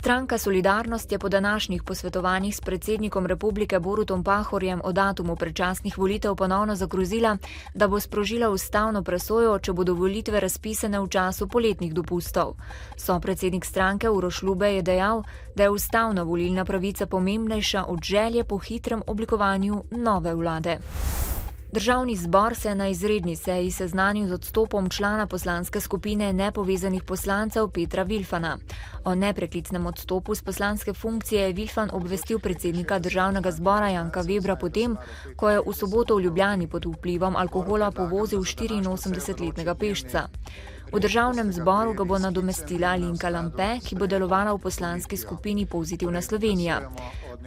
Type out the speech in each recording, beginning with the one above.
Stranka Solidarnost je po današnjih posvetovanjih s predsednikom republike Borutom Pahorjem o datumu predčasnih volitev ponovno zagrozila, da bo sprožila ustavno presojo, če bodo volitve razpisane v času poletnih dopustov. Sopredsednik stranke Uroš Lube je dejal, da je ustavna volilna pravica pomembnejša od želje po hitrem oblikovanju nove vlade. Državni zbor se je na izredni seji seznanil z odstopom člana poslanske skupine nepovezanih poslancev Petra Vilfana. O nepreklicnem odstopu z poslanske funkcije je Vilfan obvestil predsednika državnega zbora Janka Vebra potem, ko je v soboto v Ljubljani pod vplivom alkohola povozil 84-letnega pešca. V državnem zboru ga bo nadomestila Alenka Lampe, ki bo delovala v poslanski skupini Pozitivna Slovenija.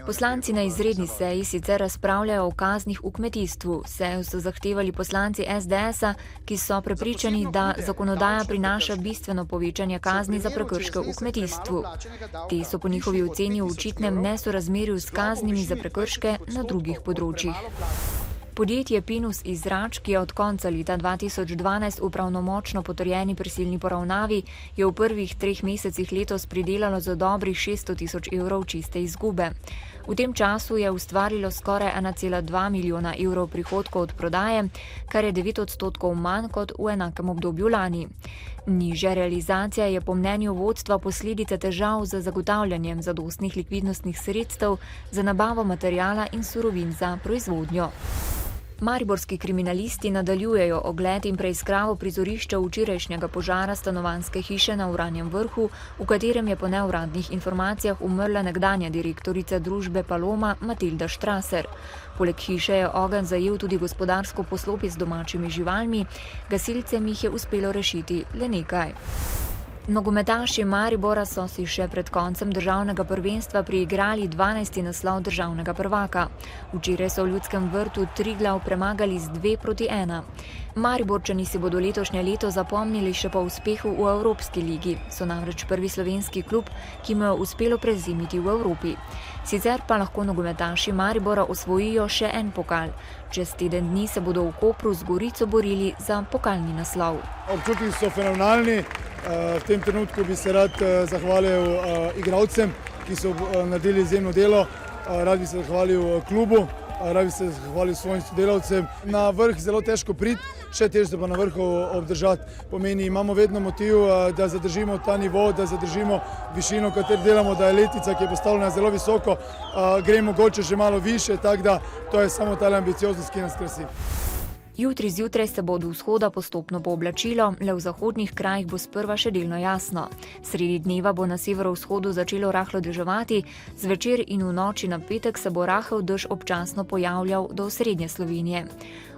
Poslanci na izredni seji sicer razpravljajo o kaznih v kmetijstvu. Sejo so zahtevali poslanci SDS-a, ki so prepričani, da zakonodaja prinaša bistveno povečanje kazni za prekrške v kmetijstvu. Te so po njihovi oceni v očitnem nesorazmerju s kaznimi za prekrške na drugih področjih. Podjetje Pinus iz Rač, ki je od konca leta 2012 v pravnomočno potrjeni prisilni poravnavi, je v prvih 3 mesecih letos pridelalo za dobrih 600 000 evrov čiste izgube. V tem času je ustvarilo skoraj 1,2 milijona evrov prihodkov od prodaje, kar je 9% manj kot v enakem obdobju lani. Nižja realizacija je po mnenju vodstva posledica težav z zagotavljanjem zadostnih likvidnostnih sredstev za nabavo materijala in surovin za proizvodnjo. Mariborski kriminalisti nadaljujejo ogled in preiskavo prizorišča včerajšnjega požara stanovanjske hiše na Vranjem Vrhu, v katerem je po neuradnih informacijah umrla nekdanja direktorica družbe Paloma Matilda Štraser. Poleg hiše je ogenj zajel tudi gospodarsko poslopje z domačimi živalmi, gasilcem jih je uspelo rešiti le nekaj. Nogometaši Maribora so si še pred koncem državnega prvenstva priigrali 12. naslov državnega prvaka. Včeraj so v Ljudskem vrtu Triglav premagali z 2-1. Mariborčani si bodo letošnje leto zapomnili še po uspehu v Evropski ligi. So namreč prvi slovenski klub, ki mu je uspelo prezimiti v Evropi. Sicer pa lahko nogometaši Maribora osvojijo še en pokal. Čez teden dni se bodo v Kopru z Gorico borili za pokalni naslov. Občutki so fenomenalni. V tem trenutku bi se rad zahvalil igralcem, ki so naredili izjemno delo. Rad bi se zahvalil klubu, rad bi se zahvalil svojim sodelavcem. Na vrh zelo težko priti, še težje pa na vrhu obdržati. Pomeni, imamo vedno motiv, da zadržimo ta nivo, da zadržimo višino, katero delamo, da je letvica, ki je postavljena zelo visoko, gre mogoče že malo više, tako da to je samo ta ambicioznost, ki nas krasi. Jutri zjutraj se bo od vzhoda postopno pooblačilo, le v zahodnih krajih bo sprva še delno jasno. Sredi dneva bo na severovzhodu začelo rahlo deževati, zvečer in v noči na petek se bo rahel dež občasno pojavljal do osrednje Slovenije.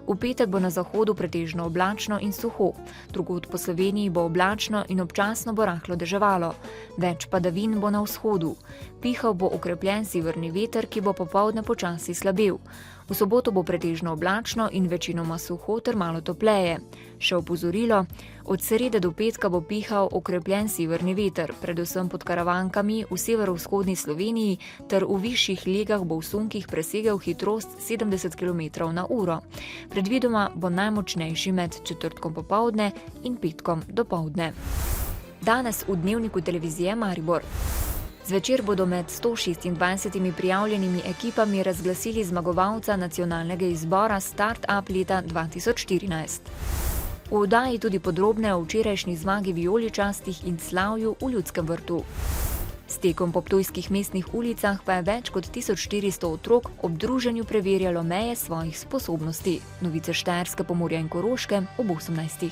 V petek bo na zahodu pretežno oblačno in suho. Drugod po Sloveniji bo oblačno in občasno bo rahlo deževalo. Več padavin bo na vzhodu. Pihal bo okrepljen severni veter, ki bo popoldne počasi slabel. V soboto bo pretežno oblačno in večinoma suho ter malo topleje. Še opozorilo, od srede do petka bo pihal okrepljen severni veter, predvsem pod Karavankami v severovzhodni Sloveniji ter v višjih legah bo v sunkih presegel hitrost 70 km/h. Predvidoma bo najmočnejši med četrtkom popoldne in petkom dopoldne. Danes v Dnevniku televizije Maribor. Zvečer bodo med 126 prijavljenimi ekipami razglasili zmagovalca nacionalnega izbora Start-up leta 2014. V oddaji tudi podrobne o včerajšnji zmagi vijoličastih in slavju v Ljudskem vrtu. S tekom po ptujskih mestnih ulicah pa je več kot 1400 otrok ob druženju preverjalo meje svojih sposobnosti. Novice Štajerske, Pomurja in Koroške ob 18.